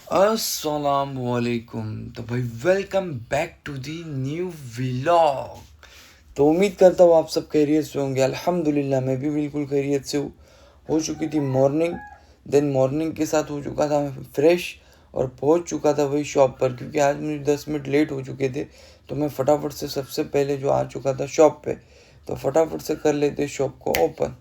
अस्सलामुअलैकुम। तो भाई welcome back to the new vlog. तो उम्मीद करता हूँ आप सब खैरियत से होंगे। अल्हम्दुलिल्लाह मैं भी बिल्कुल खैरियत से हूँ। हो चुकी थी मॉर्निंग, देन मॉर्निंग के साथ हो चुका था फ्रेश और पहुँच चुका था वही शॉप पर, क्योंकि आज मुझे 10 मिनट लेट हो चुके थे। तो मैं फटाफट से सबसे पहले जो आ चुका था शॉप पे, तो फटाफट से कर लेते शॉप को ओपन।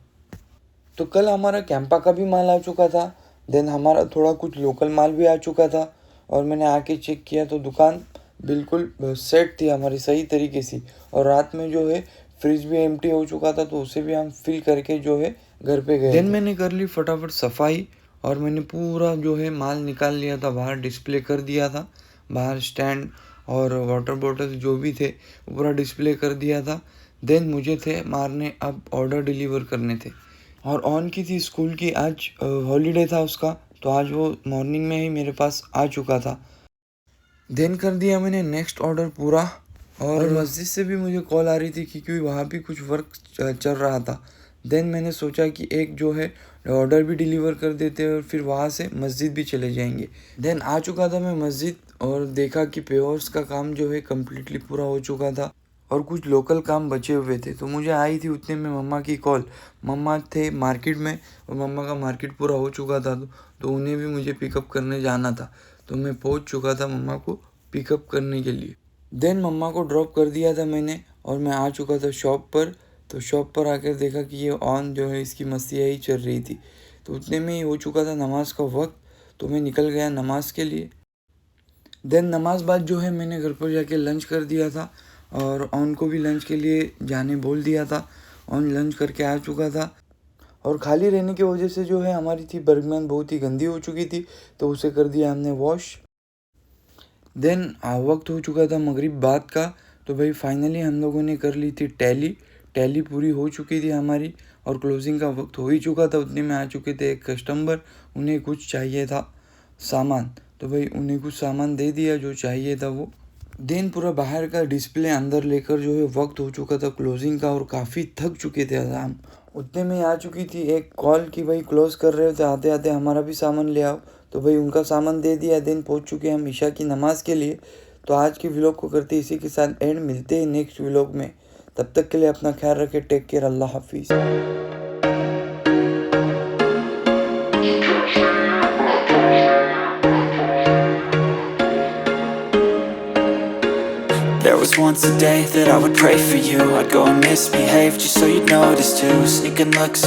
तो कल हमारा कैंपा का भी माल आ चुका था, देन हमारा थोड़ा कुछ लोकल माल भी आ चुका था। और मैंने आके चेक किया तो दुकान बिल्कुल सेट थी हमारी सही तरीके से। और रात में जो है फ्रिज भी एम्प्टी हो चुका था, तो उसे भी हम फिल करके जो है घर पे गए। देन मैंने कर ली फटाफट सफाई और मैंने पूरा जो है माल निकाल लिया था, बाहर डिस्प्ले कर दिया था। बाहर स्टैंड और वाटर बॉटल जो भी थे वो पूरा डिस्प्ले कर दिया था। देन मुझे थे मारने अब ऑर्डर डिलीवर करने थे। और ऑन की थी स्कूल की, आज हॉलीडे था उसका, तो आज वो मॉर्निंग में ही मेरे पास आ चुका था। देन कर दिया मैंने नेक्स्ट ऑर्डर पूरा। और मस्जिद से भी मुझे कॉल आ रही थी क्योंकि वहाँ भी कुछ वर्क चल रहा था। देन मैंने सोचा कि एक जो है ऑर्डर भी डिलीवर कर देते हैं और फिर वहाँ से मस्जिद भी चले जाएंगे। देन आ चुका था मैं मस्जिद और देखा कि पेवर्स का काम जो है कम्प्लीटली पूरा हो चुका था और कुछ लोकल काम बचे हुए थे। तो मुझे आई थी उतने में मम्मा की कॉल। मम्मा थे मार्केट में और मम्मा का मार्केट पूरा हो चुका था, तो उन्हें भी मुझे पिकअप करने जाना था। तो मैं पहुंच चुका था मम्मा को पिकअप करने के लिए। देन मम्मा को ड्रॉप कर दिया था मैंने और मैं आ चुका था शॉप पर। तो शॉप पर आकर देखा कि ये ऑन जो है इसकी मस्ती ही चल रही थी। तो उतने में ही हो चुका था नमाज का वक्त, तो मैं निकल गया नमाज के लिए। देन नमाज बाद जो है मैंने घर पर जाके लंच कर दिया था और ऑन को भी लंच के लिए जाने बोल दिया था। ऑन लंच करके आ चुका था और खाली रहने की वजह से जो है हमारी थी बर्गमैन बहुत ही गंदी हो चुकी थी, तो उसे कर दिया हमने वॉश। देन वक्त हो चुका था मगरिब बाद का। तो भाई फाइनली हम लोगों ने कर ली थी टैली। टैली पूरी हो चुकी थी हमारी और क्लोजिंग का वक्त हो ही चुका था। उतने में आ चुके थे एक कस्टमर, उन्हें कुछ चाहिए था सामान। तो भाई उन्हें कुछ सामान दे दिया जो चाहिए था वो। देन पूरा बाहर का डिस्प्ले अंदर लेकर जो है वक्त हो चुका था क्लोजिंग का और काफ़ी थक चुके थे हम। उतने में आ चुकी थी एक कॉल कि भाई क्लोज कर रहे थे, आते आते हमारा भी सामान ले आओ। तो भाई उनका सामान दे दिया। देन पहुंच चुके हम ईशा की नमाज़ के लिए। तो आज की व्लॉग को करते इसी के साथ एंड, मिलते हैं नेक्स्ट व्लॉग में। तब तक के लिए अपना ख्याल रखें, टेक केयर, अल्लाह हाफिज़। There was once a day that I would pray for you. I'd go and misbehave just so you'd notice too. Sneaking looks